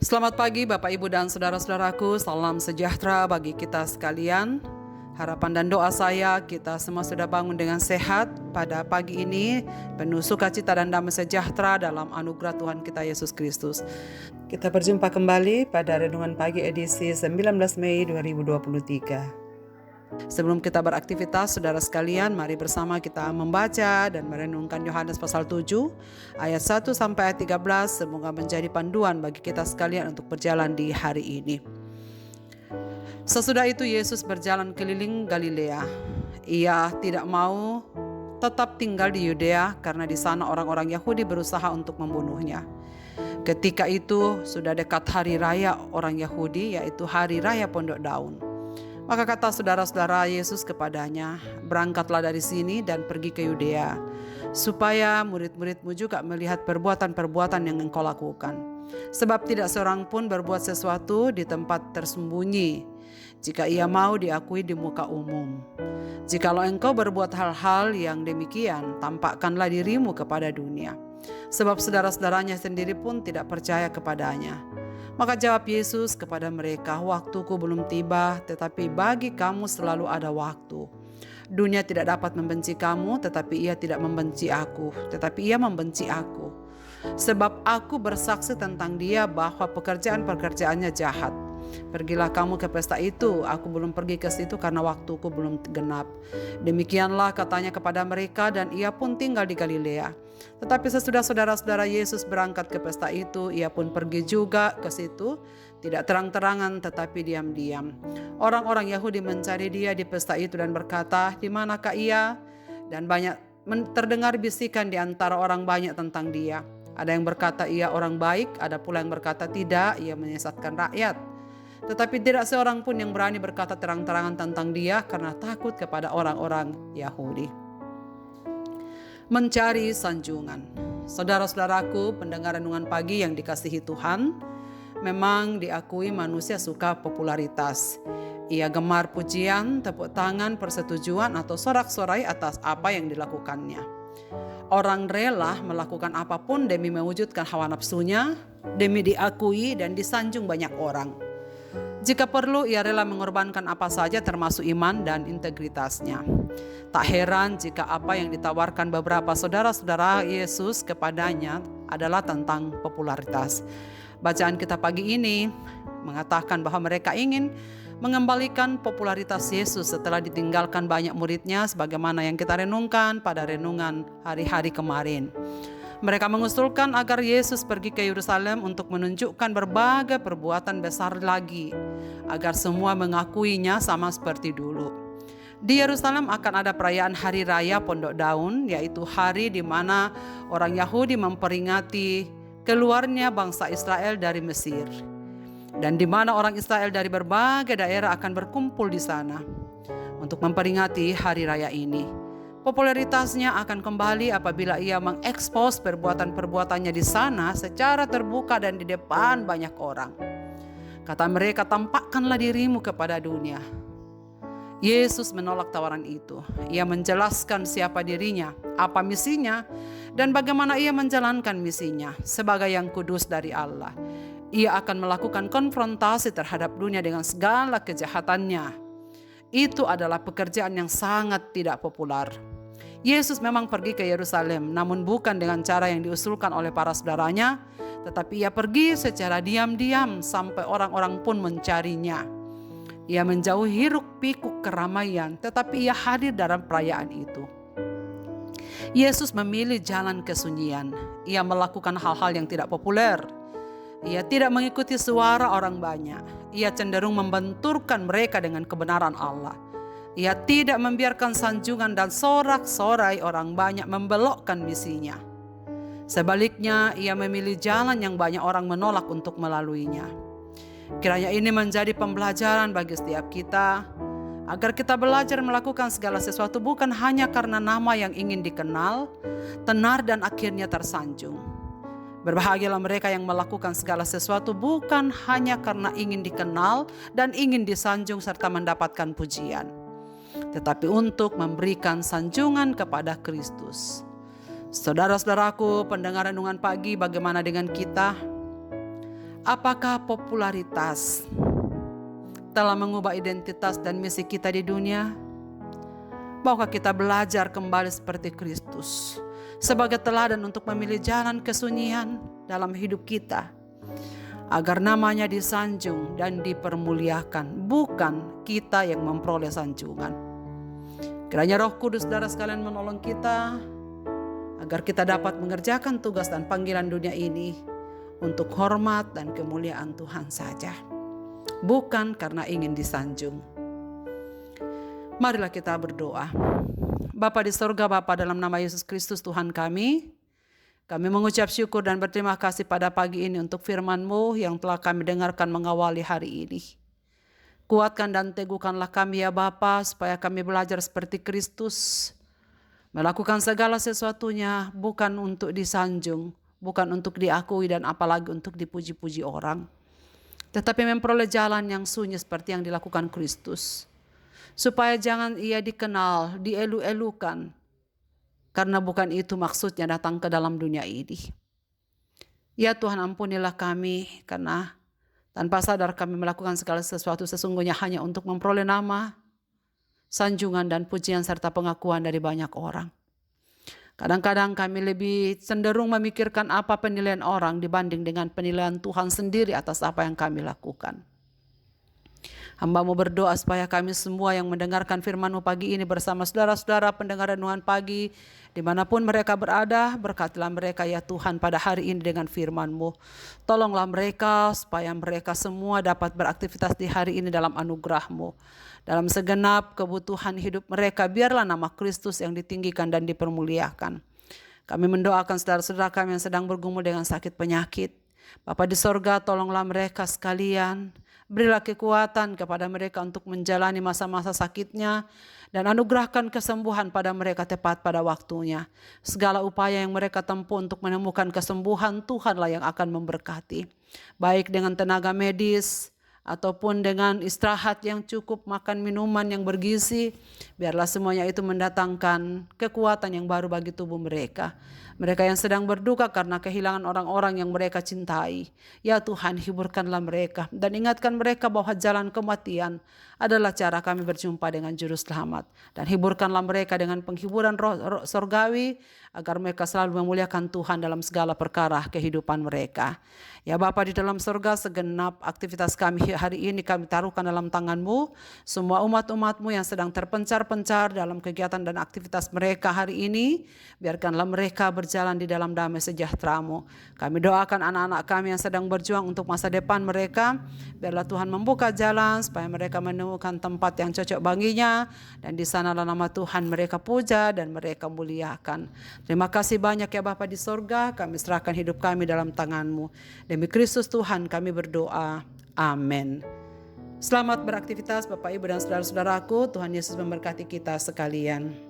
Selamat pagi Bapak Ibu dan Saudara-saudaraku, salam sejahtera bagi kita sekalian. Harapan dan doa saya kita semua sudah bangun dengan sehat pada pagi ini, penuh sukacita dan damai sejahtera dalam anugerah Tuhan kita Yesus Kristus. Kita berjumpa kembali pada Renungan Pagi edisi 19 Mei 2023. Sebelum kita beraktivitas, saudara sekalian, mari bersama kita membaca dan merenungkan Yohanes pasal 7, ayat 1 sampai ayat 13, semoga menjadi panduan bagi kita sekalian untuk berjalan di hari ini. Sesudah itu Yesus berjalan keliling Galilea. Ia tidak mau tetap tinggal di Yudea karena di sana orang-orang Yahudi berusaha untuk membunuhnya. Ketika itu sudah dekat hari raya orang Yahudi, yaitu hari raya Pondok Daun. Maka kata saudara-saudara Yesus kepadanya, "Berangkatlah dari sini dan pergi ke Yudea, supaya murid-muridmu juga melihat perbuatan-perbuatan yang engkau lakukan. Sebab tidak seorang pun berbuat sesuatu di tempat tersembunyi, jika ia mau diakui di muka umum. Jikalau engkau berbuat hal-hal yang demikian, tampakkanlah dirimu kepada dunia. Sebab saudara-saudaranya sendiri pun tidak percaya kepadanya." Maka jawab Yesus kepada mereka, "Waktuku belum tiba, tetapi bagi kamu selalu ada waktu. Dunia tidak dapat membenci kamu, tetapi ia tidak membenci aku, tetapi ia membenci aku. Sebab aku bersaksi tentang dia bahwa pekerjaan-pekerjaannya jahat. Pergilah kamu ke pesta itu, aku belum pergi ke situ karena waktuku belum genap." Demikianlah katanya kepada mereka, dan ia pun tinggal di Galilea. Tetapi sesudah saudara-saudara Yesus berangkat ke pesta itu, ia pun pergi juga ke situ, tidak terang-terangan tetapi diam-diam. Orang-orang Yahudi mencari dia di pesta itu dan berkata, "Di manakah ia?" Dan banyak terdengar bisikan di antara orang banyak tentang dia. Ada yang berkata ia orang baik, ada pula yang berkata tidak, ia menyesatkan rakyat. Tetapi tidak seorang pun yang berani berkata terang-terangan tentang dia karena takut kepada orang-orang Yahudi. Mencari sanjungan. Saudara-saudaraku, pendengar renungan pagi yang dikasihi Tuhan, memang diakui manusia suka popularitas. Ia gemar pujian, tepuk tangan, persetujuan atau sorak-sorai atas apa yang dilakukannya. Orang rela melakukan apapun demi mewujudkan hawa nafsunya, demi diakui dan disanjung banyak orang. Jika perlu, ia rela mengorbankan apa saja termasuk iman dan integritasnya. Tak heran jika apa yang ditawarkan beberapa saudara-saudara Yesus kepadanya adalah tentang popularitas. Bacaan kita pagi ini mengatakan bahwa mereka ingin mengembalikan popularitas Yesus setelah ditinggalkan banyak muridnya, sebagaimana yang kita renungkan pada renungan hari-hari kemarin. Mereka mengusulkan agar Yesus pergi ke Yerusalem untuk menunjukkan berbagai perbuatan besar lagi, agar semua mengakuinya sama seperti dulu. Di Yerusalem akan ada perayaan Hari Raya Pondok Daun, yaitu hari di mana orang Yahudi memperingati keluarnya bangsa Israel dari Mesir, dan di mana orang Israel dari berbagai daerah akan berkumpul di sana untuk memperingati hari raya ini. Popularitasnya akan kembali apabila ia mengekspos perbuatan-perbuatannya di sana secara terbuka dan di depan banyak orang. Kata mereka, "Tampakkanlah dirimu kepada dunia." Yesus menolak tawaran itu. Ia menjelaskan siapa dirinya, apa misinya, dan bagaimana ia menjalankan misinya sebagai yang kudus dari Allah. Ia akan melakukan konfrontasi terhadap dunia dengan segala kejahatannya. Itu adalah pekerjaan yang sangat tidak populer. Yesus memang pergi ke Yerusalem, namun bukan dengan cara yang diusulkan oleh para saudaranya, tetapi ia pergi secara diam-diam sampai orang-orang pun mencarinya. Ia menjauhi hiruk-pikuk keramaian, tetapi ia hadir dalam perayaan itu. Yesus memilih jalan kesunyian. Ia melakukan hal-hal yang tidak populer. Ia tidak mengikuti suara orang banyak. Ia cenderung membenturkan mereka dengan kebenaran Allah. Ia tidak membiarkan sanjungan dan sorak-sorai orang banyak membelokkan misinya. Sebaliknya, ia memilih jalan yang banyak orang menolak untuk melaluinya. Kiranya ini menjadi pembelajaran bagi setiap kita, agar kita belajar melakukan segala sesuatu bukan hanya karena nama yang ingin dikenal, tenar dan akhirnya tersanjung. Berbahagialah mereka yang melakukan segala sesuatu bukan hanya karena ingin dikenal dan ingin disanjung serta mendapatkan pujian, tetapi untuk memberikan sanjungan kepada Kristus. Saudara-saudaraku, pendengar renungan pagi, bagaimana dengan kita? Apakah popularitas telah mengubah identitas dan misi kita di dunia? Maukah kita belajar kembali seperti Kristus sebagai teladan untuk memilih jalan kesunyian dalam hidup kita, agar namanya disanjung dan dipermuliakan, bukan kita yang memperoleh sanjungan. Kiranya Roh Kudus, saudara sekalian, menolong kita agar kita dapat mengerjakan tugas dan panggilan dunia ini untuk hormat dan kemuliaan Tuhan saja, bukan karena ingin disanjung. Marilah kita berdoa. Bapa di sorga, Bapa, dalam nama Yesus Kristus Tuhan kami mengucap syukur dan berterima kasih pada pagi ini untuk firman-Mu yang telah kami dengarkan mengawali hari ini. Kuatkan dan teguhkanlah kami ya Bapa, supaya kami belajar seperti Kristus, melakukan segala sesuatunya bukan untuk disanjung, bukan untuk diakui dan apalagi untuk dipuji-puji orang, tetapi memperoleh jalan yang sunyi seperti yang dilakukan Kristus, supaya jangan ia dikenal, dielu-elukan, karena bukan itu maksudnya datang ke dalam dunia ini. Ya Tuhan, ampunilah kami karena tanpa sadar kami melakukan segala sesuatu sesungguhnya hanya untuk memperoleh nama, sanjungan dan pujian serta pengakuan dari banyak orang. Kadang-kadang kami lebih cenderung memikirkan apa penilaian orang dibanding dengan penilaian Tuhan sendiri atas apa yang kami lakukan. Hamba-Mu berdoa supaya kami semua yang mendengarkan firman-Mu pagi ini bersama saudara-saudara pendengar renungan pagi, dimanapun mereka berada, berkatilah mereka ya Tuhan pada hari ini dengan firman-Mu. Tolonglah mereka supaya mereka semua dapat beraktivitas di hari ini dalam anugerah-Mu. Dalam segenap kebutuhan hidup mereka, biarlah nama Kristus yang ditinggikan dan dipermuliakan. Kami mendoakan saudara-saudara kami yang sedang bergumul dengan sakit penyakit. Bapa di sorga, tolonglah mereka sekalian. Berilah kekuatan kepada mereka untuk menjalani masa-masa sakitnya dan anugerahkan kesembuhan pada mereka tepat pada waktunya. Segala upaya yang mereka tempuh untuk menemukan kesembuhan, Tuhanlah yang akan memberkati. Baik dengan tenaga medis ataupun dengan istirahat yang cukup, makan minuman yang bergizi, biarlah semuanya itu mendatangkan kekuatan yang baru bagi tubuh mereka. Mereka yang sedang berduka karena kehilangan orang-orang yang mereka cintai, ya Tuhan, hiburkanlah mereka dan ingatkan mereka bahwa jalan kematian adalah cara kami berjumpa dengan Juru Selamat, dan hiburkanlah mereka dengan penghiburan roh sorgawi agar mereka selalu memuliakan Tuhan dalam segala perkara kehidupan mereka. Ya Bapa di dalam surga, segenap aktivitas kami hari ini kami taruhkan dalam tangan-Mu. Semua umat-umat-Mu yang sedang terpencar-pencar dalam kegiatan dan aktivitas mereka hari ini, biarkanlah mereka berjalan di dalam damai sejahtera-Mu. Kami doakan anak-anak kami yang sedang berjuang untuk masa depan mereka, biarlah Tuhan membuka jalan supaya mereka menemukan tempat yang cocok baginya, dan di sanalah nama Tuhan mereka puja dan mereka muliakan. Terima kasih banyak ya Bapa di sorga, kami serahkan hidup kami dalam tangan-Mu. Demi Kristus Tuhan kami berdoa. Amin. Selamat beraktivitas Bapak Ibu dan saudara-saudaraku. Tuhan Yesus memberkati kita sekalian.